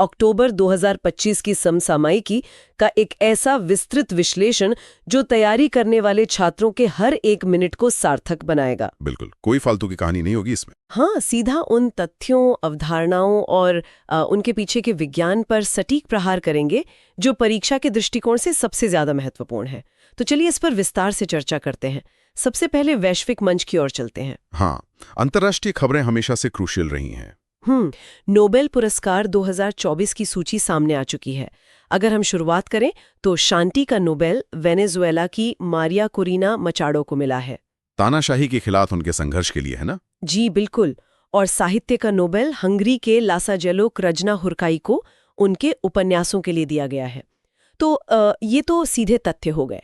अक्टूबर 2025 की समसामयिकी का एक ऐसा विस्तृत विश्लेषण जो तैयारी करने वाले छात्रों के हर एक मिनट को सार्थक बनाएगा। बिल्कुल, कोई फालतू की कहानी नहीं होगी इसमें। हाँ, सीधा उन तथ्यों, अवधारणाओं और उनके पीछे के विज्ञान पर सटीक प्रहार करेंगे जो परीक्षा के दृष्टिकोण से सबसे ज्यादा महत्वपूर्ण है। तो चलिए इस पर विस्तार से चर्चा करते हैं। सबसे पहले वैश्विक मंच की ओर चलते हैं। हाँ, अंतर्राष्ट्रीय खबरें हमेशा से क्रूशियल रही हैं। नोबेल पुरस्कार 2024 की सूची सामने आ चुकी है। अगर हम शुरुआत करें तो शांति का नोबेल वेनेजुएला की मारिया कोरिना मचाडो को मिला है। तानाशाही के खिलाफ उनके संघर्ष के लिए, है ना? जी बिल्कुल। और साहित्य का नोबेल हंगरी के लासाजेलो क्रजना-हुरकाई को उनके उपन्यासों के लिए दिया गया है। तो ये तो सीधे तथ्य हो गए,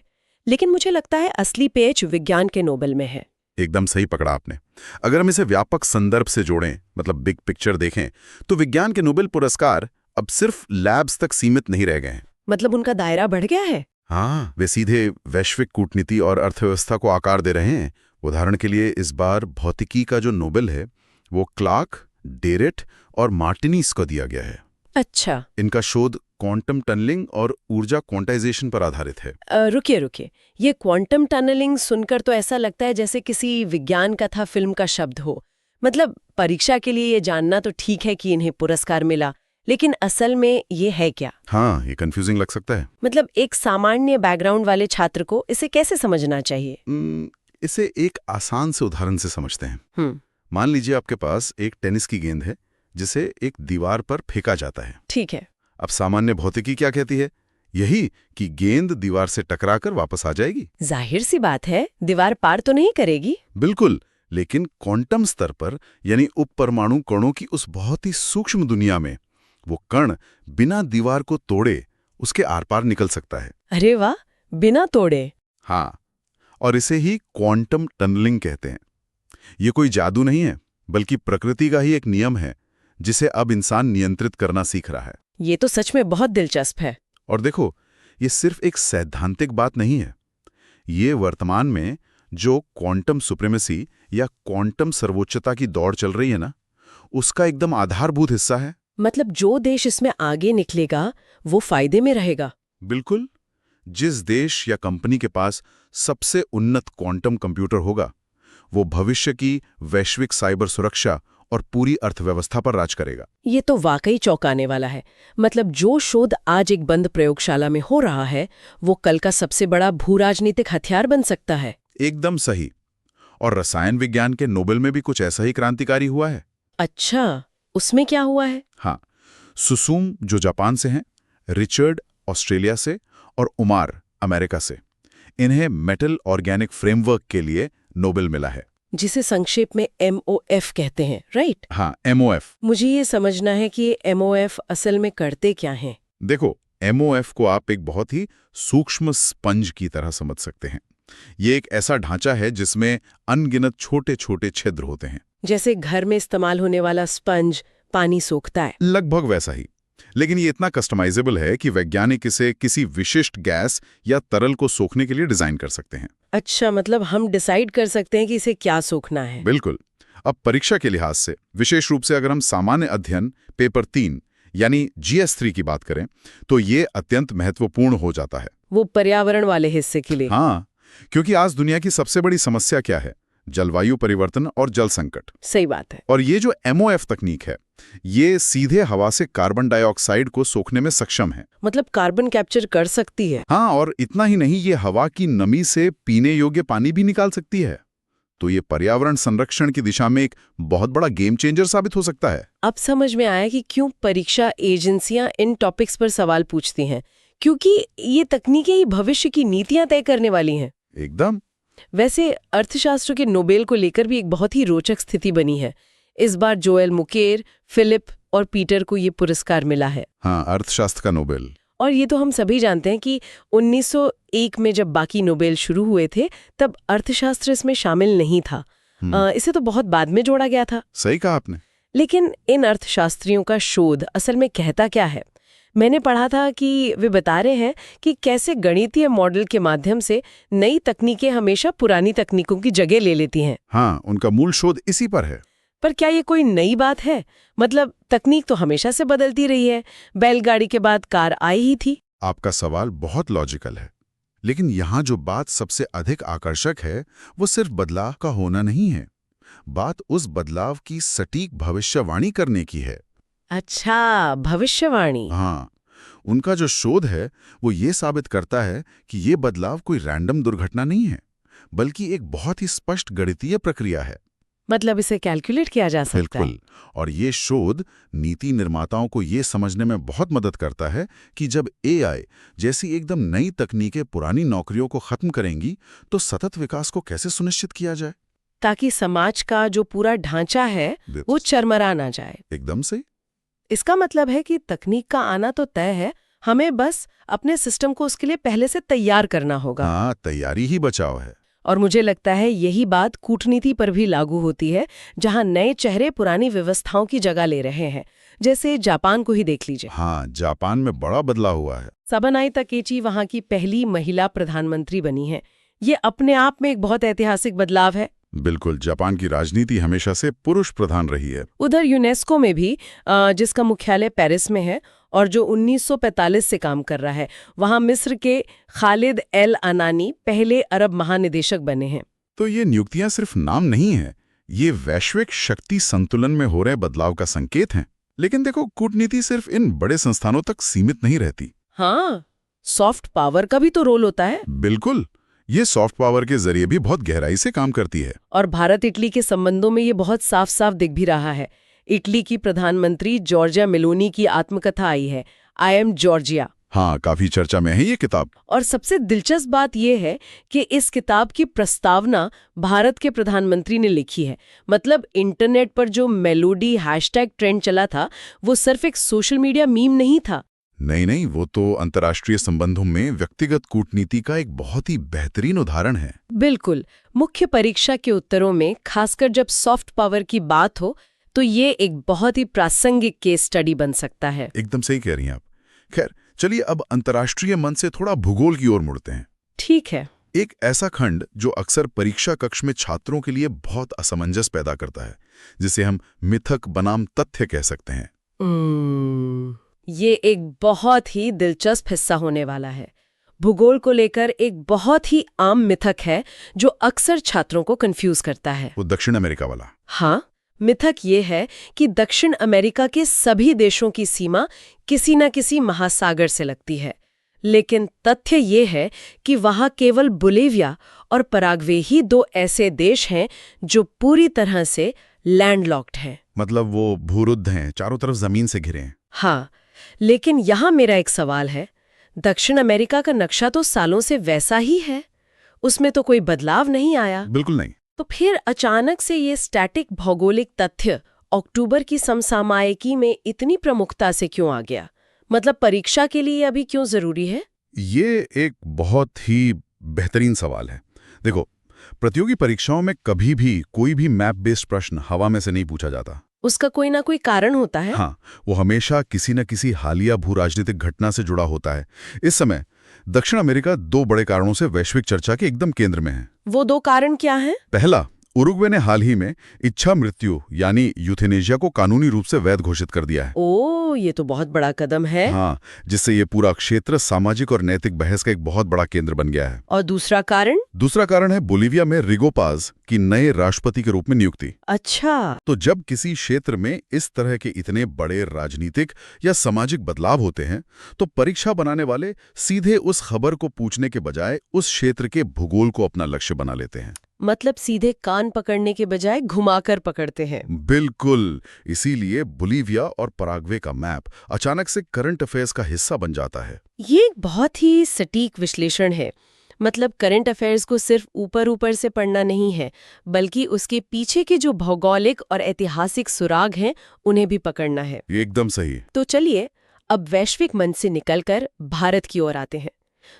लेकिन मुझे लगता है असली पेच विज्ञान के नोबेल में है। एकदम सही पकड़ा आपने। अगर हम इसे व्यापक संदर्भ से जोड़ें, मतलब बिग पिक्चर देखें, तो विज्ञान के नोबेल पुरस्कार अब सिर्फ लैब्स तक सीमित नहीं रह गए हैं। मतलब उनका दायरा बढ़ गया है। हाँ, वे सीधे वैश्विक कूटनीति और अर्थव्यवस्था को आकार दे रहे हैं। उदाहरण के लिए इस बार भौतिकी का जो नोबेल है वो क्लार्क, डेरेट और मार्टिनीज को दिया गया है। अच्छा। इनका शोध क्वांटम टनलिंग और ऊर्जा क्वांटाइजेशन पर आधारित है। रुकिए, ये क्वांटम टनलिंग सुनकर तो ऐसा लगता है जैसे किसी विज्ञान कथा फिल्म का शब्द हो। मतलब परीक्षा के लिए ये जानना तो ठीक है कि इन्हें पुरस्कार मिला, लेकिन असल में ये है क्या? हाँ, ये कंफ्यूजिंग लग सकता है। मतलब एक सामान्य बैकग्राउंड वाले छात्र को इसे कैसे समझना चाहिए? इसे एक आसान से उदाहरण से समझते हैं। मान लीजिए आपके पास एक टेनिस की गेंद है जिसे एक दीवार पर फेंका जाता है। ठीक है। अब सामान्य भौतिकी क्या कहती है? यही कि गेंद दीवार से टकराकर वापस आ जाएगी। जाहिर सी बात है, दीवार पार तो नहीं करेगी। बिल्कुल, लेकिन क्वांटम स्तर पर यानी उपपरमाणु कणों की उस बहुत ही सूक्ष्म दुनिया में वो कण बिना दीवार को तोड़े उसके आर पार निकल सकता है। अरे वाह, बिना तोड़े। हाँ, और इसे ही क्वांटम टनलिंग कहते हैं। ये कोई जादू नहीं है, बल्कि प्रकृति का ही एक नियम है जिसे अब इंसान नियंत्रित करना सीख रहा है। ये तो सच में बहुत दिलचस्प है। और देखो, ये सिर्फ एक सैद्धांतिक बात नहीं है। ये वर्तमान में जो क्वांटम सुप्रीमेसी या क्वांटम सर्वोच्चता की दौड़ चल रही है ना, उसका एकदम आधारभूत हिस्सा है। मतलब जो देश इसमें आगे निकलेगा वो फायदे में रहेगा। बिल्कुल। जिस देश या कंपनी के पास सबसे उन्नत क्वांटम कंप्यूटर होगा, वो भविष्य की वैश्विक साइबर सुरक्षा और पूरी अर्थव्यवस्था पर राज करेगा। ये तो वाकई चौंकाने वाला है। मतलब जो शोध आज एक बंद प्रयोगशाला में हो रहा है, वो कल का सबसे बड़ा भू-राजनीतिक हथियार बन सकता है। एकदम सही। और रसायन विज्ञान के नोबेल में भी कुछ ऐसा ही क्रांतिकारी हुआ है। अच्छा, उसमें क्या हुआ है? हाँ, सुसुम जो जापान से हैं, रिचर्ड ऑस्ट्रेलिया से और उमार अमेरिका से, इन्हें मेटल ऑर्गेनिक फ्रेमवर्क के लिए नोबेल मिला है, जिसे संक्षेप में MOF कहते हैं, राइट? हाँ, MOF। मुझे ये समझना है कि ये MOF असल में करते क्या हैं। देखो, MOF को आप एक बहुत ही सूक्ष्म स्पंज की तरह समझ सकते हैं। ये एक ऐसा ढांचा है जिसमें अनगिनत छोटे छोटे छिद्र होते हैं। जैसे घर में इस्तेमाल होने वाला स्पंज पानी सोखता है। लगभग वैसा ही, लेकिन ये इतना कस्टमाइजेबल है कि वैज्ञानिक इसे किसी विशिष्ट गैस या तरल को सोखने के लिए डिजाइन कर सकते हैं। अच्छा, मतलब हम डिसाइड कर सकते हैं कि इसे क्या सोखना है। बिल्कुल। अब परीक्षा के लिहाज से, विशेष रूप से अगर हम सामान्य अध्ययन पेपर 3 यानी GS3 की बात करें, तो ये अत्यंत महत्वपूर्ण हो जाता है। वो पर्यावरण वाले हिस्से के लिए। हाँ, क्योंकि आज दुनिया की सबसे बड़ी समस्या क्या है? जलवायु परिवर्तन और जल संकट। सही बात है। और ये जो MOF तकनीक है, ये सीधे हवा से कार्बन डाइऑक्साइड को सोखने में सक्षम है। मतलब कार्बन कैप्चर कर सकती है। हाँ, और इतना ही नहीं, ये हवा की नमी से पीने योग्य पानी भी निकाल सकती है। तो ये पर्यावरण संरक्षण की दिशा में एक बहुत बड़ा गेम चेंजर साबित हो सकता है। अब समझ में आया कि क्यों परीक्षा एजेंसियां इन टॉपिक्स पर सवाल पूछती हैं, क्योंकि ये तकनीकें ही भविष्य की नीतियां तय करने वाली हैं। एकदम। वैसे अर्थशास्त्र के नोबेल को लेकर भी एक बहुत ही रोचक स्थिति बनी है। इस बार जोएल मुकेर, फिलिप और पीटर को ये पुरस्कार मिला है। हाँ, अर्थशास्त्र का नोबेल। और ये तो हम सभी जानते हैं कि 1901 में जब बाकी नोबेल शुरू हुए थे, तब अर्थशास्त्र इसमें शामिल नहीं था। इसे तो बहुत बाद में जोड़ा गया था। सही कहा आपने। लेकिन इन अर्थशास्त्रियों का शोध असल में कहता क्या है? मैंने पढ़ा था कि वे बता रहे हैं कि कैसे गणितीय मॉडल के माध्यम से नई तकनीकें हमेशा पुरानी तकनीकों की जगह ले लेती हैं। हाँ, उनका मूल शोध इसी पर है। पर क्या ये कोई नई बात है? मतलब तकनीक तो हमेशा से बदलती रही है। बैलगाड़ी के बाद कार आई ही थी। आपका सवाल बहुत लॉजिकल है, लेकिन यहाँ जो बात सबसे अधिक आकर्षक है वो सिर्फ बदलाव का होना नहीं है। बात उस बदलाव की सटीक भविष्यवाणी करने की है। अच्छा, भविष्यवाणी। हाँ, उनका जो शोध है वो ये साबित करता है कि ये बदलाव कोई रैंडम दुर्घटना नहीं है, बल्कि एक बहुत ही स्पष्ट गणितीय प्रक्रिया है। मतलब इसे कैलकुलेट किया जा सकता है। बिल्कुल। और ये शोध नीति निर्माताओं को ये समझने में बहुत मदद करता है कि जब एआई जैसी एकदम नई तकनीकें पुरानी नौकरियों को खत्म करेंगी तो सतत विकास को कैसे सुनिश्चित किया जाए, ताकि समाज का जो पूरा ढांचा है वो चरमरा ना जाए। एकदम से। इसका मतलब है कि तकनीक का आना तो तय है, हमें बस अपने सिस्टम को उसके लिए पहले से तैयार करना होगा। हाँ, तैयारी ही बचाव है। और मुझे लगता है यही बात कूटनीति पर भी लागू होती है, जहां नए चेहरे पुरानी व्यवस्थाओं की जगह ले रहे हैं। जैसे जापान को ही देख लीजिए। हाँ, जापान में बड़ा बदलाव हुआ है। सबानाई तकेची वहां की पहली महिला प्रधानमंत्री बनी है। ये अपने आप में एक बहुत ऐतिहासिक बदलाव है। बिल्कुल, जापान की राजनीति हमेशा से पुरुष प्रधान रही है। उधर यूनेस्को में भी, जिसका मुख्यालय पेरिस में है और जो 1945 से काम कर रहा है, वहां मिस्र के खालिद एल अनानी पहले अरब महानिदेशक बने हैं। तो ये नियुक्तियां सिर्फ नाम नहीं है, ये वैश्विक शक्ति संतुलन में हो रहे बदलाव का संकेत हैं। लेकिन देखो, कूटनीति सिर्फ इन बड़े संस्थानों तक सीमित नहीं रहती। हाँ, सॉफ्ट पावर का भी तो रोल होता है। बिल्कुल, ये सॉफ्ट पावर के जरिए भी बहुत गहराई से काम करती है। और भारत इटली के संबंधों में ये बहुत साफ साफ दिख भी रहा है। इटली की प्रधानमंत्री जॉर्जिया मेलोनी की आत्मकथा आई है, आई एम जॉर्जिया। हाँ, काफी चर्चा में है ये किताब। और सबसे दिलचस्प बात यह है कि इस किताब की प्रस्तावना भारत के प्रधानमंत्री ने लिखी है। मतलब इंटरनेट पर जो मेलोडी हैशटैग ट्रेंड चला था, वो सिर्फ एक सोशल मीडिया मीम नहीं था। नहीं, वो तो अंतर्राष्ट्रीय संबंधों में व्यक्तिगत कूटनीति का एक बहुत ही बेहतरीन उदाहरण है। बिल्कुल। मुख्य परीक्षा के उत्तरों में, खासकर जब सॉफ्ट पावर की बात हो, तो ये एक बहुत ही प्रासंगिक केस स्टडी बन सकता है। एकदम सही कह रही हैं आप। खैर, चलिए अब अंतर्राष्ट्रीय मन से थोड़ा भूगोल की ओर मुड़ते हैं। ठीक है। एक ऐसा खंड जो अक्सर परीक्षा कक्ष में छात्रों के लिए बहुत असमंजस पैदा करता है, जिसे हम मिथक बनाम तथ्य कह सकते हैं। ये एक बहुत ही दिलचस्प हिस्सा होने वाला है। भूगोल को लेकर एक बहुत ही आम मिथक है जो अक्सर छात्रों को कंफ्यूज करता है। वो दक्षिण अमेरिका वाला। हाँ, मिथक ये है कि दक्षिण अमेरिका के सभी देशों की सीमा किसी न किसी महासागर से लगती है। लेकिन तथ्य ये है कि वहाँ केवल बोलिविया और पराग्वे ही दो ऐसे देश हैं जो पूरी तरह से लैंडलॉक्ड हैं। मतलब वो भूरुद्ध हैं, चारों तरफ जमीन से घिरे हैं। हाँ, लेकिन यहाँ मेरा एक सवाल है। दक्षिण अमेरिका का नक्शा तो सालों से वैसा ही है, उसमें तो कोई बदलाव नहीं आया। बिल्कुल नहीं। तो फिर अचानक से ये स्टैटिक भौगोलिक तथ्य अक्टूबर की समसामयिकी में इतनी प्रमुखता से क्यों आ गया? मतलब परीक्षा के लिए अभी क्यों जरूरी है? ये एक बहुत ही बेहतरीन सवाल है। देखो, प्रतियोगी परीक्षाओं में कभी भी कोई भी मैप बेस्ड प्रश्न हवा में से नहीं पूछा जाता। उसका कोई ना कोई कारण होता है। हाँ, वो हमेशा किसी न किसी हालिया भू राजनीतिक घटना से जुड़ा होता है। इस समय दक्षिण अमेरिका दो बड़े कारणों से वैश्विक चर्चा के एकदम केंद्र में है। वो दो कारण क्या हैं? पहला, उरुग्वे ने हाल ही में इच्छा मृत्यु यानी यूथेनेशिया को कानूनी रूप से वैध घोषित कर दिया है। ओ, ये तो बहुत बड़ा कदम है। हाँ, जिससे ये पूरा क्षेत्र सामाजिक और नैतिक बहस का एक बहुत बड़ा केंद्र बन गया है। और दूसरा कारण? दूसरा कारण है बोलिविया में रिगो पाज की नए राष्ट्रपति के रूप में नियुक्ति। अच्छा। तो जब किसी क्षेत्र में इस तरह के इतने बड़े राजनीतिक या सामाजिक बदलाव होते हैं, तो परीक्षा बनाने वाले सीधे उस खबर को पूछने के बजाय उस क्षेत्र के भूगोल को अपना लक्ष्य बना लेते हैं। मतलब सीधे कान पकड़ने के बजाय घुमाकर पकड़ते हैं। बिल्कुल। इसीलिए बोलिविया और पराग्वे का मैप अचानक से करंट अफेयर्स का हिस्सा बन जाता है। ये एक बहुत ही सटीक विश्लेषण है। मतलब करंट अफेयर्स को सिर्फ ऊपर ऊपर से पढ़ना नहीं है, बल्कि उसके पीछे के जो भौगोलिक और ऐतिहासिक सुराग हैं, उन्हें भी पकड़ना है। ये एकदम सही। तो चलिए अब वैश्विक मंच से निकलकर भारत की ओर आते हैं।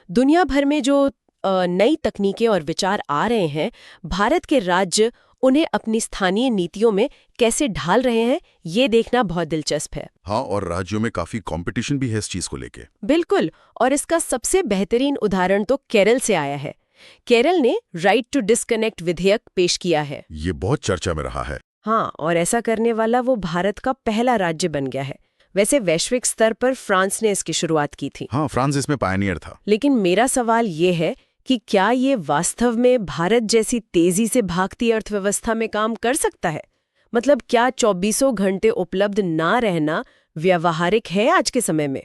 दुनिया भर में जो नई तकनीकें और विचार आ रहे हैं, भारत के राज्य उन्हें अपनी स्थानीय नीतियों में कैसे ढाल रहे हैं, ये देखना बहुत दिलचस्प है। हाँ, और राज्यों में काफी कंपटीशन भी है इस चीज को लेके। बिल्कुल। और इसका सबसे बेहतरीन उदाहरण तो केरल से आया है। केरल ने राइट टू डिस्कनेक्ट विधेयक पेश किया है। ये बहुत चर्चा में रहा है। हाँ, और ऐसा करने वाला वो भारत का पहला राज्य बन गया है। वैसे वैश्विक स्तर पर फ्रांस ने इसकी शुरुआत की थी। हाँ, फ्रांस इसमें पायनियर था। लेकिन मेरा सवाल ये है कि क्या ये वास्तव में भारत जैसी तेजी से भागती अर्थव्यवस्था में काम कर सकता है? मतलब क्या 24 घंटे उपलब्ध ना रहना व्यावहारिक है आज के समय में?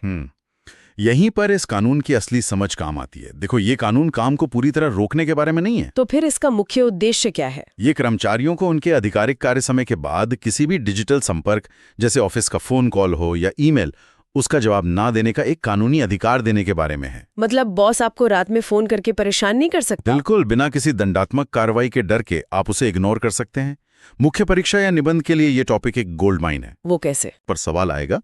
यहीं पर इस कानून की असली समझ काम आती है। देखो, ये कानून काम को पूरी तरह रोकने के बारे में नहीं है। तो फिर इसका मुख्य उद्देश्य क्या है? ये कर्मचारियों को उनके आधिकारिक कार्य समय के बाद किसी भी डिजिटल संपर्क, जैसे ऑफिस का फोन कॉल हो या ईमेल, उसका जवाब ना देने का एक कानूनी अधिकार देने के बारे में है। मतलब बॉस आपको रात में फोन करके परेशान नहीं कर सकता? बिल्कुल, बिना किसी दंडात्मक कार्रवाई के डर के आप उसे इग्नोर कर सकते हैं। मुख्य परीक्षा या निबंध के लिए ये टॉपिक एक गोल्ड माइन है। वो कैसे? पर सवाल आएगा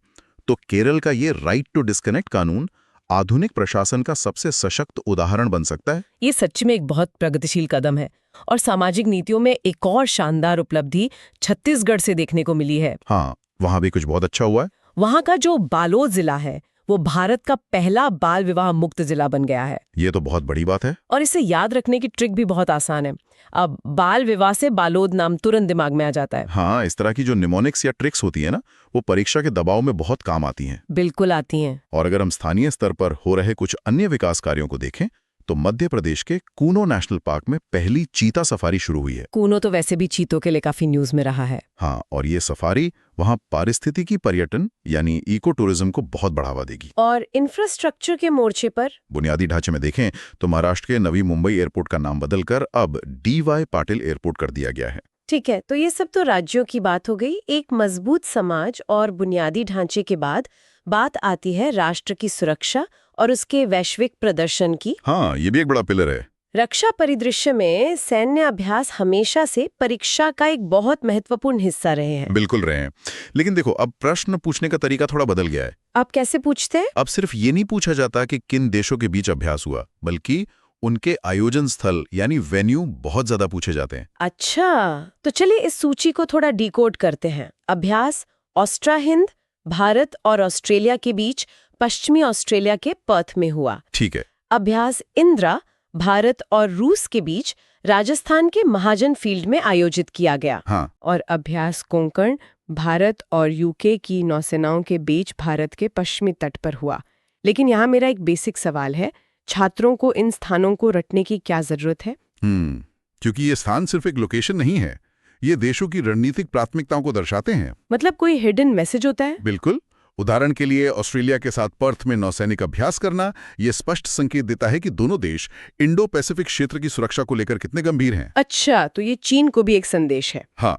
तो केरल का ये राइट टू डिस्कनेक्ट कानून आधुनिक प्रशासन का सबसे सशक्त उदाहरण बन सकता है। ये सच में एक बहुत प्रगतिशील कदम है और सामाजिक नीतियों में एक और शानदार उपलब्धि छत्तीसगढ़ से देखने को मिली है। हाँ, वहां भी कुछ बहुत अच्छा हुआ है। वहां का जो बालोद जिला है वो भारत का पहला बाल विवाह मुक्त जिला बन गया है। ये तो बहुत बड़ी बात है। और इसे याद रखने की ट्रिक भी बहुत आसान है। अब बाल विवाह से बालोद नाम तुरंत दिमाग में आ जाता है। हाँ, इस तरह की जो निमोनिक्स या ट्रिक्स होती है ना, वो परीक्षा के दबाव में बहुत काम आती हैं। बिल्कुल आती हैं। और अगर हम स्थानीय स्तर पर हो रहे कुछ अन्य विकास कार्यों को देखें तो मध्य प्रदेश के कूनो नेशनल पार्क में पहली चीता सफारी शुरू हुई है। कूनो तो वैसे भी चीतों के लिए काफी न्यूज में रहा है। हाँ, और ये सफारी वहाँ पारिस्थितिकी पर्यटन यानी इको टूरिज्म को बहुत बढ़ावा देगी। और इंफ्रास्ट्रक्चर के मोर्चे पर बुनियादी ढांचे में देखें तो महाराष्ट्र के नवी मुंबई एयरपोर्ट का नाम बदलकर अब DY पाटिल एयरपोर्ट कर दिया गया है। ठीक है, तो ये सब तो राज्यों की बात हो गई। एक मजबूत समाज और बुनियादी ढांचे के बाद बात आती है राष्ट्र की सुरक्षा और उसके वैश्विक प्रदर्शन की। हाँ, ये भी एक बड़ा पिलर है। रक्षा परिदृश्य में सैन्य अभ्यास हमेशा से परीक्षा का एक बहुत महत्वपूर्ण हिस्सा रहे हैं। बिल्कुल रहे हैं। लेकिन देखो, अब प्रश्न पूछने का तरीका थोड़ा बदल गया है। आप कैसे पूछते हैं? अब सिर्फ ये नहीं पूछा जाता कि किन देशों के बीच अभ्यास हुआ, बल्कि उनके आयोजन स्थल यानी वेन्यू बहुत ज्यादा पूछे जाते हैं। अच्छा, तो चलिए इस सूची को थोड़ा डिकोड करते हैं। अभ्यास ऑस्ट्रा हिंद भारत और ऑस्ट्रेलिया के बीच पश्चिमी ऑस्ट्रेलिया के पर्थ में हुआ। ठीक है। अभ्यास इंद्रा भारत और रूस के बीच राजस्थान के महाजन फील्ड में आयोजित किया गया। हाँ। और अभ्यास कोंकण भारत और यूके की नौसेनाओं के बीच भारत के पश्चिमी तट पर हुआ। लेकिन यहाँ मेरा एक बेसिक सवाल है, छात्रों को इन स्थानों को रटने की क्या जरूरत है? क्योंकि ये स्थान सिर्फ एक लोकेशन नहीं है, ये देशों की रणनीतिक प्राथमिकताओं को दर्शाते हैं। मतलब कोई हिडन मैसेज होता है? बिल्कुल। उदाहरण के लिए ऑस्ट्रेलिया के साथ पर्थ में नौसैनिक अभ्यास करना ये स्पष्ट संकेत देता है कि दोनों देश इंडो पैसिफिक क्षेत्र की सुरक्षा को लेकर कितने गंभीर हैं। अच्छा, तो ये चीन को भी एक संदेश है। हाँ,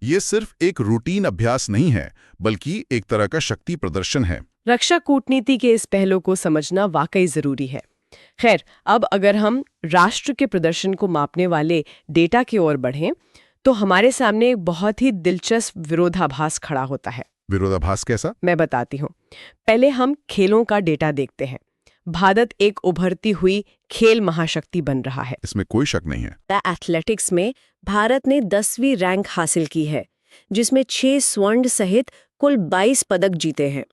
ये सिर्फ एक रूटीन अभ्यास नहीं है, बल्कि एक तरह का शक्ति प्रदर्शन है। रक्षा कूटनीति के इस पहलू को समझना वाकई जरूरी है। खैर, अब अगर हम राष्ट्र के प्रदर्शन को मापने वाले डेटा की ओर बढ़ें तो हमारे सामने एक बहुत ही दिलचस्प विरोधाभास खड़ा होता है। विरोधाभास कैसा? मैं बताती हूँ। पहले हम खेलों का डेटा देखते हैं। भारत एक उभरती हुई खेल महाशक्ति बन रहा है, इसमें कोई शक नहीं है। एथलेटिक्स में भारत ने 10वीं रैंक हासिल की है, जिसमें 6 स्वर्ण सहित कुल 22 पदक जीते हैं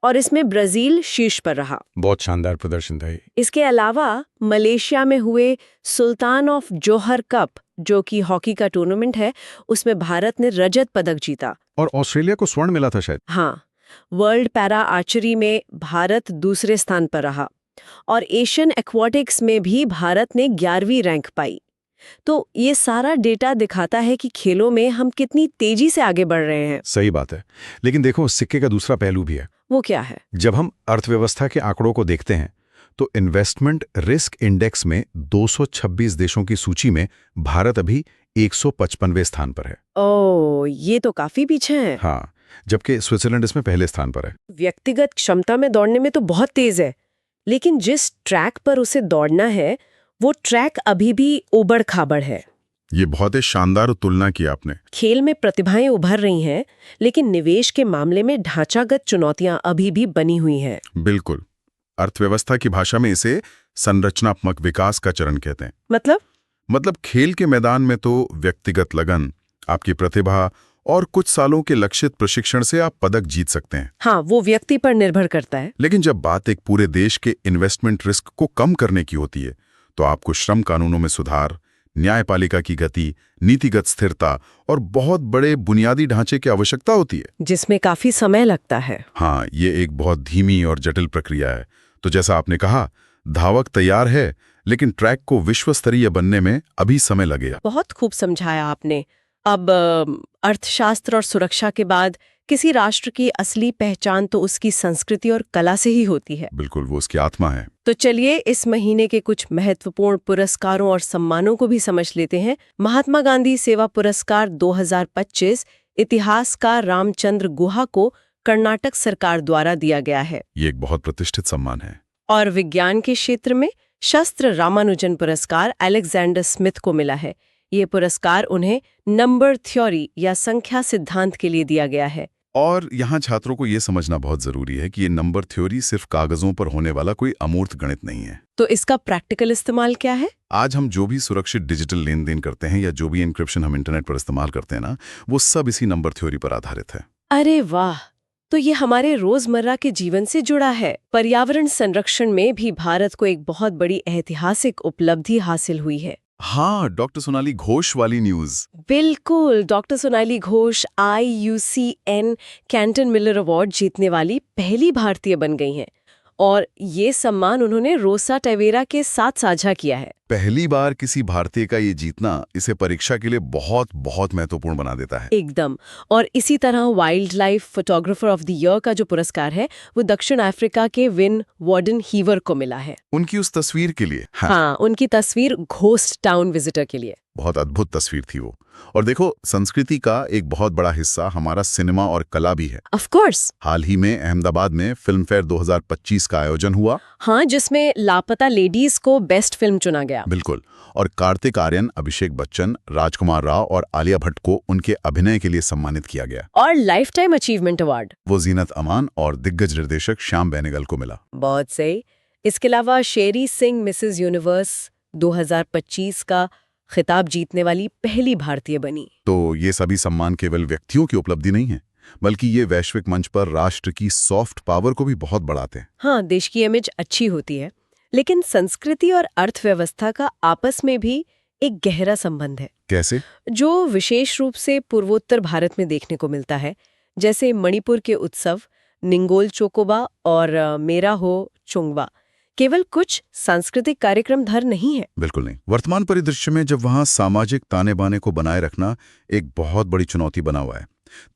और इसमें ब्राजील शीर्ष पर रहा। बहुत शानदार प्रदर्शन था। इसके अलावा मलेशिया में हुए सुल्तान ऑफ जोहर कप, जो कि हॉकी का टूर्नामेंट है, उसमें भारत ने रजत पदक जीता और ऑस्ट्रेलिया को स्वर्ण मिला था शायद। हाँ, वर्ल्ड पैरा आर्चरी में भारत दूसरे स्थान पर रहा और एशियन एक्वाटिक्स में भी भारत ने 11वीं रैंक पाई। तो ये सारा डेटा दिखाता है कि खेलों में हम कितनी तेजी से आगे बढ़ रहे हैं। सही बात है, लेकिन देखो, सिक्के का दूसरा पहलू भी है। वो क्या है? जब हम अर्थव्यवस्था के आंकड़ों को देखते हैं तो इन्वेस्टमेंट रिस्क इंडेक्स में 226 देशों की सूची में भारत अभी 155वें स्थान पर है। ओह, ये तो काफी पीछे है। हाँ, जबकि स्विट्जरलैंड इसमें पहले स्थान पर है। व्यक्तिगत क्षमता में दौड़ने में तो बहुत तेज है, लेकिन जिस ट्रैक पर उसे दौड़ना है वो ट्रैक अभी भी उबड़ खाबड़ है। ये बहुत ही शानदार तुलना की आपने। खेल में प्रतिभाएं उभर रही हैं, लेकिन निवेश के मामले में ढांचागत चुनौतियां अभी भी बनी हुई हैं। बिल्कुल। अर्थव्यवस्था की भाषा में इसे संरचनात्मक विकास का चरण कहते हैं। मतलब खेल के मैदान में तो व्यक्तिगत लगन, आपकी प्रतिभा और कुछ सालों के लक्षित प्रशिक्षण से आप पदक जीत सकते हैं। हाँ, वो व्यक्ति पर निर्भर करता है। लेकिन जब बात एक पूरे देश के इन्वेस्टमेंट रिस्क को कम करने की होती है तो आपको श्रम कानूनों में सुधार, न्यायपालिका की गति, नीतिगत स्थिरता और बहुत बड़े बुनियादी ढांचे की आवश्यकता होती है, जिसमें काफी समय लगता है। हाँ, ये एक बहुत धीमी और जटिल प्रक्रिया है। तो जैसा आपने कहा, धावक तैयार है, लेकिन ट्रैक को विश्व स्तरीय बनने में अभी समय लगेगा। बहुत खूब समझाया आपने। अब अर्थशास्त्र और सुरक्षा के बाद किसी राष्ट्र की असली पहचान तो उसकी संस्कृति और कला से ही होती है। बिल्कुल, वो उसकी आत्मा है। तो चलिए इस महीने के कुछ महत्वपूर्ण पुरस्कारों और सम्मानों को भी समझ लेते हैं। महात्मा गांधी सेवा पुरस्कार 2025 इतिहासकार रामचंद्र गुहा को कर्नाटक सरकार द्वारा दिया गया है। ये एक बहुत प्रतिष्ठित सम्मान है। और विज्ञान के क्षेत्र में शस्त्र रामानुजन पुरस्कार अलेक्जेंडर स्मिथ को मिला है। ये पुरस्कार उन्हें नंबर थ्योरी या संख्या सिद्धांत के लिए दिया गया है। और यहाँ छात्रों को ये समझना बहुत जरूरी है कि ये नंबर थ्योरी सिर्फ कागजों पर होने वाला कोई अमूर्त गणित नहीं है। तो इसका प्रैक्टिकल इस्तेमाल क्या है? आज हम जो भी सुरक्षित डिजिटल लेन देन करते हैं या जो भी एन्क्रिप्शन हम इंटरनेट पर इस्तेमाल करते हैं ना, वो सब इसी नंबर थ्योरी पर आधारित है। अरे वाह, तो ये हमारे रोजमर्रा के जीवन से जुड़ा है। पर्यावरण संरक्षण में भी भारत को एक बहुत बड़ी ऐतिहासिक उपलब्धि हासिल हुई है। हाँ, डॉक्टर सोनाली घोष वाली न्यूज। बिल्कुल, doctor Sonali Ghosh IUCN Canton Miller award जीतने वाली पहली भारतीय बन गई हैं और ये सम्मान उन्होंने रोसा टेवेरा के साथ साझा किया है। पहली बार किसी भारतीय का ये जीतना इसे परीक्षा के लिए बहुत बहुत महत्वपूर्ण बना देता है। एकदम। और इसी तरह wild life photographer of the year का जो पुरस्कार है वो दक्षिण अफ्रीका के विन वार्डन हीवर को मिला है। उनकी उस तस्वीर के लिए। हाँ, उनकी तस्वीर घोस्ट टाउन विजिटर के लिए। बहुत अद्भुत तस्वीर थी वो। और देखो, संस्कृति का एक बहुत बड़ा हिस्सा हमारा सिनेमा और कला भी है। Of course. हाल ही में अहमदाबाद में फिल्म फेयर 2025 का आयोजन हुआ। हाँ, जिसमें लापता लेडीज को बेस्ट फिल्म चुना गया। बिल्कुल। और कार्तिक आर्यन, अभिषेक बच्चन, राजकुमार राव और आलिया भट्ट को उनके अभिनय के लिए सम्मानित किया गया। और लाइफ टाइम अचीवमेंट अवार्ड वो जीनत अमान और दिग्गज निर्देशक श्याम बेनेगल को मिला। बहुत सही। इसके अलावा शेरी सिंह मिसेस यूनिवर्स 2025 का खिताब जीतने वाली पहली भारतीय बनी। तो ये सभी सम्मान केवल व्यक्तियों की उपलब्धि नहीं है, बल्कि ये वैश्विक मंच पर राष्ट्र की सॉफ्ट पावर को भी बहुत बढ़ाते हैं। हाँ, देश की इमेज अच्छी होती है, लेकिन संस्कृति और अर्थव्यवस्था का आपस में भी एक गहरा संबंध है। कैसे? जो विशेष रूप से पूर्वोत्तर भारत में देखने को मिलता है, जैसे मणिपुर के उत्सव निंगोल चोकोबा और मेरा हो चुंगवा केवल कुछ सांस्कृतिक कार्यक्रम धर नहीं है। बिल्कुल नहीं। वर्तमान परिदृश्य में जब वहाँ सामाजिक ताने बाने को बनाए रखना एक बहुत बड़ी चुनौती बना हुआ है,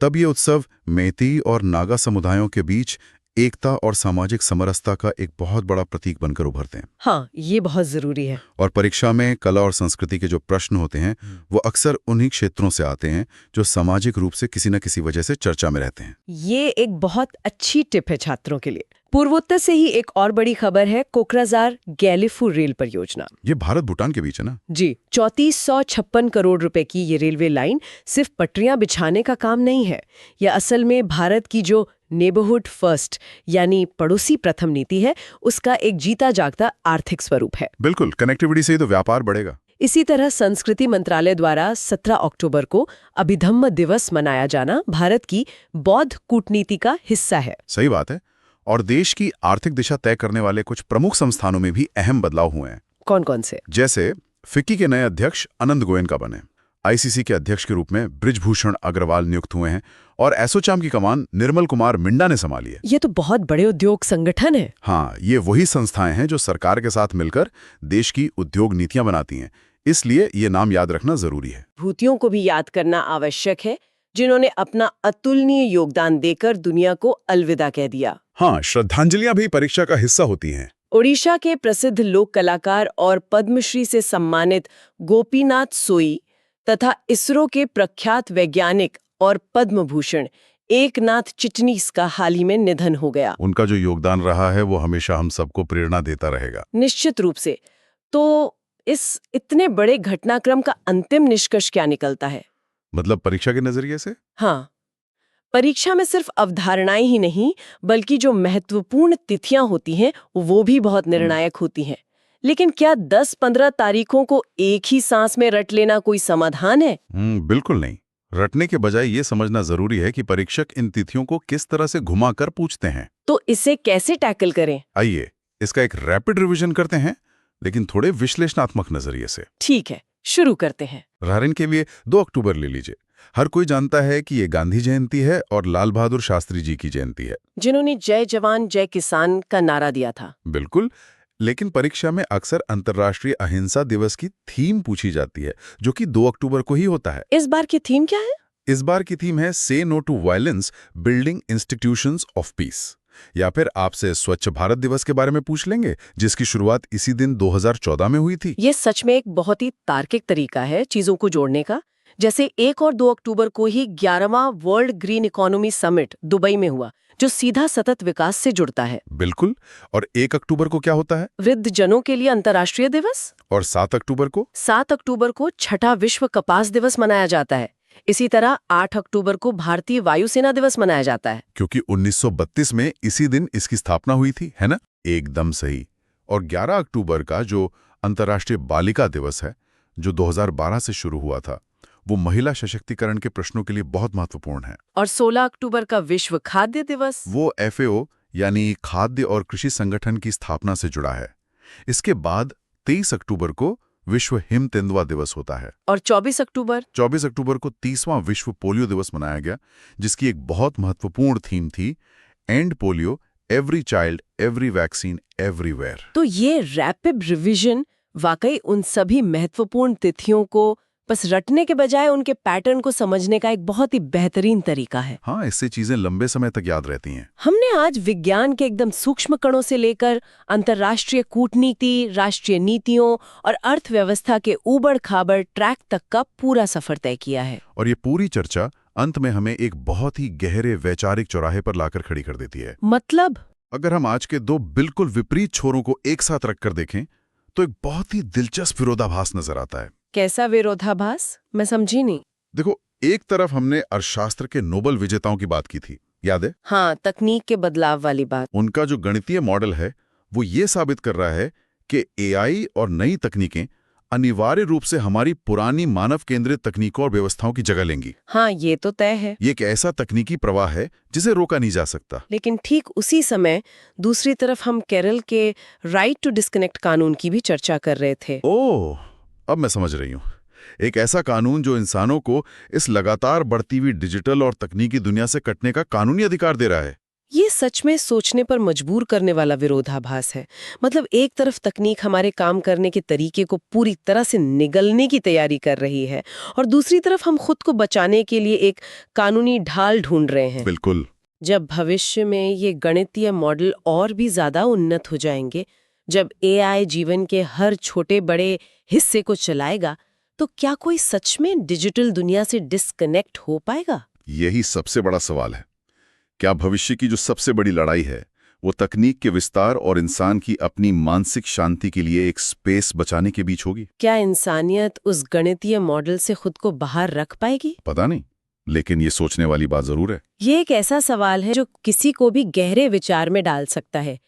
तब ये उत्सव मेती और नागा समुदायों के बीच एकता और सामाजिक समरसता का एक बहुत बड़ा प्रतीक बनकर उभरते हैं। हाँ, ये बहुत जरूरी है। और परीक्षा में कला और संस्कृति के जो प्रश्न होते हैं वो अक्सर उन्हीं क्षेत्रों से आते हैं जो सामाजिक रूप से किसी न किसी वजह से चर्चा में रहते हैं। ये एक बहुत अच्छी टिप है छात्रों के लिए। पूर्वोत्तर से ही एक और बड़ी खबर है कोकराझार गैलीफू रेल परियोजना। ये भारत भूटान के बीच है ना? जी, 3456 करोड़ रुपए की ये रेलवे लाइन सिर्फ पटरियां बिछाने का काम नहीं है। यह असल में भारत की जो नेबरहुड फर्स्ट यानी पड़ोसी प्रथम नीति है, उसका एक जीता जागता आर्थिक स्वरूप है। बिल्कुल, कनेक्टिविटी से ही तो व्यापार बढ़ेगा। इसी तरह संस्कृति मंत्रालय द्वारा 17 अक्टूबर को अभिधम्म दिवस मनाया जाना भारत की बौद्ध कूटनीति का हिस्सा है। सही बात है। और देश की आर्थिक दिशा तय करने वाले कुछ प्रमुख संस्थानों में भी अहम बदलाव हुए हैं। कौन कौन से? जैसे फिक्की के नए अध्यक्ष आनंद गोयनका बने, ICC के अध्यक्ष के रूप में बृजभूषण अग्रवाल नियुक्त हुए हैं और एसोचैम की कमान निर्मल कुमार मिंडा ने संभाली है। ये तो बहुत बड़े उद्योग संगठन है। हाँ, ये वही संस्थाएं हैं जो सरकार के साथ मिलकर देश की उद्योग नीतियां बनाती हैं, इसलिए ये नाम याद रखना जरूरी है। भूतियों को भी याद करना आवश्यक है, जिन्होंने अपना अतुलनीय योगदान देकर दुनिया को अलविदा कह दिया। हाँ, श्रद्धांजलियां भी परीक्षा का हिस्सा होती हैं। ओडिशा के प्रसिद्ध लोक कलाकार और पद्मश्री से सम्मानित गोपीनाथ सोई तथा इसरो के प्रख्यात वैज्ञानिक और पद्म भूषण एकनाथ चिटनीस का हाल ही में निधन हो गया। उनका जो योगदान रहा है वो हमेशा हम सबको प्रेरणा देता रहेगा। निश्चित रूप से। तो इस इतने बड़े घटनाक्रम का अंतिम निष्कर्ष क्या निकलता है? मतलब परीक्षा के नजरिए से? हाँ, परीक्षा में सिर्फ अवधारणाएं ही नहीं, बल्कि जो महत्वपूर्ण तिथियां होती हैं वो भी बहुत निर्णायक होती हैं। लेकिन क्या 10-15 तारीखों को एक ही सांस में रट लेना कोई समाधान है? बिल्कुल नहीं। रटने के बजाय ये समझना जरूरी है कि परीक्षक इन तिथियों को किस तरह से घुमाकर पूछते हैं। तो इसे कैसे टैकल करें? आइए इसका एक रैपिड रिवीजन करते हैं, लेकिन थोड़े विश्लेषणात्मक नजरिए से। ठीक है, शुरू करते हैं। उदाहरण के लिए 2 अक्टूबर ले लीजिए। हर कोई जानता है कि ये गांधी जयंती है और लाल बहादुर शास्त्री जी की जयंती है। जिन्होंने जय जवान जय किसान का नारा दिया था। बिल्कुल, लेकिन परीक्षा में अक्सर अंतर्राष्ट्रीय अहिंसा दिवस की थीम पूछी जाती है, जो कि 2 अक्टूबर को ही होता है। इस बार की थीम क्या है? इस बार की थीम है say no to violence, building institutions of peace. या फिर आपसे स्वच्छ भारत दिवस के बारे में पूछ लेंगे, जिसकी शुरुआत इसी दिन 2014 में हुई थी। ये सच में एक बहुत ही तार्किक तरीका है चीजों को जोड़ने का। जैसे 1 और 2 अक्टूबर को ही 11वां world green economy summit Dubai में हुआ, जो सीधा सतत विकास से जुड़ता है। बिल्कुल। और 1 अक्टूबर को क्या होता है? वृद्ध जनों के लिए अंतर्राष्ट्रीय दिवस। और 7 अक्टूबर को? 7 अक्टूबर को छठा विश्व कपास दिवस मनाया जाता है। इसी तरह 8 अक्टूबर को भारतीय वायुसेना दिवस मनाया जाता है। क्योंकि 1932 में इसी दिन इसकी स्थापना हुई थी, है ना? एकदम सही। और 11 अक्टूबर का जो अंतर्राष्ट्रीय बालिका दिवस है, जो 2012 से शुरू हुआ था, वो महिला सशक्तिकरण के प्रश्नों के लिए बहुत महत्वपूर्ण है। और 16 अक्टूबर का विश्व खाद्य दिवस, वो FAO यानी खाद्य और कृषि संगठन की स्थापना से जुड़ा है। इसके बाद 23 अक्टूबर को विश्व हिम तेंदुआ दिवस होता है। और 24 अक्टूबर को 30वां विश्व पोलियो दिवस मनाया गया, जिसकी एक बहुत महत्वपूर्ण थीम थी, and polio, every child, every vaccine, everywhere. तो ये रैपिड रिवीजन वाकई उन सभी महत्वपूर्ण तिथियों को बस रटने के बजाय उनके पैटर्न को समझने का एक बहुत ही बेहतरीन तरीका है। हाँ, इससे चीजें लंबे समय तक याद रहती हैं। हमने आज विज्ञान के एकदम सूक्ष्म कणों से लेकर अंतर्राष्ट्रीय कूटनीति, राष्ट्रीय नीतियों और अर्थव्यवस्था के ऊबड़ खाबड़ ट्रैक तक का पूरा सफर तय किया है। और ये पूरी चर्चा अंत में हमें एक बहुत ही गहरे वैचारिक चौराहे पर लाकर खड़ी कर देती है। मतलब अगर हम आज के 2 बिल्कुल विपरीत छोरों को एक साथ रखकर देखें, तो एक बहुत ही दिलचस्प विरोधाभास नजर आता है। कैसा विरोधाभास? मैं समझी नहीं। देखो, एक तरफ हमने अर्थशास्त्र के नोबेल विजेताओं की बात की थी, याद है? हाँ, तकनीक के बदलाव वाली बात। उनका जो गणितीय मॉडल है, वो ये साबित कर रहा है कि AI और नई तकनीकें अनिवार्य रूप से हमारी पुरानी मानव केंद्रित तकनीकों और व्यवस्थाओं की जगह लेंगी। हाँ, ये तो तय है। ये एक ऐसा तकनीकी प्रवाह है जिसे रोका नहीं जा सकता। लेकिन ठीक उसी समय दूसरी तरफ हम केरल के राइट टू डिस्कनेक्ट कानून की भी चर्चा कर रहे थे। ओह, अब मैं समझ रही हूँ। एक ऐसा कानून जो इंसानों को इस लगातार बढ़ती हुई डिजिटल और तकनीकी दुनिया से कटने का कानूनी अधिकार दे रहा है। ये सच में सोचने पर मजबूर करने वाला विरोधाभास है। मतलब एक तरफ तकनीक हमारे काम करने के तरीके को पूरी तरह से निगलने की तैयारी कर रही है, और दूसरी तरफ हम खुद को बचाने के लिए एक कानूनी ढाल ढूंढ रहे हैं। बिल्कुल। जब भविष्य में ये गणितीय मॉडल और भी ज्यादा उन्नत हो जाएंगे, जब AI जीवन के हर छोटे बड़े हिस्से को चलाएगा, तो क्या कोई सच में डिजिटल दुनिया से डिस्कनेक्ट हो पाएगा? यही सबसे बड़ा सवाल है। क्या भविष्य की जो सबसे बड़ी लड़ाई है, वो तकनीक के विस्तार और इंसान की अपनी मानसिक शांति के लिए एक स्पेस बचाने के बीच होगी? क्या इंसानियत उस गणितीय मॉडल से खुद को बाहर रख पाएगी? पता नहीं, लेकिन ये सोचने वाली बात जरूर है। ये एक ऐसा सवाल है जो किसी को भी गहरे विचार में डाल सकता है।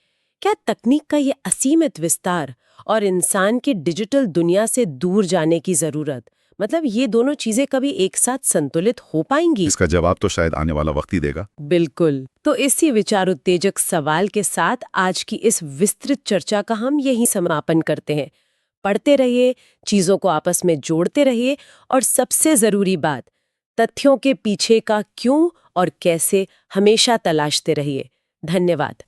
क्या तकनीक का ये असीमित विस्तार और इंसान की डिजिटल दुनिया से दूर जाने की जरूरत, मतलब ये दोनों चीजें कभी एक साथ संतुलित हो पाएंगी? इसका जवाब तो शायद आने वाला वक्त ही देगा। बिल्कुल। तो इसी विचार उत्तेजक सवाल के साथ आज की इस विस्तृत चर्चा का हम यही समापन करते हैं। पढ़ते रहिए, चीजों को आपस में जोड़ते रहिए, और सबसे जरूरी बात, तथ्यों के पीछे का क्यों और कैसे हमेशा तलाशते रहिए। धन्यवाद।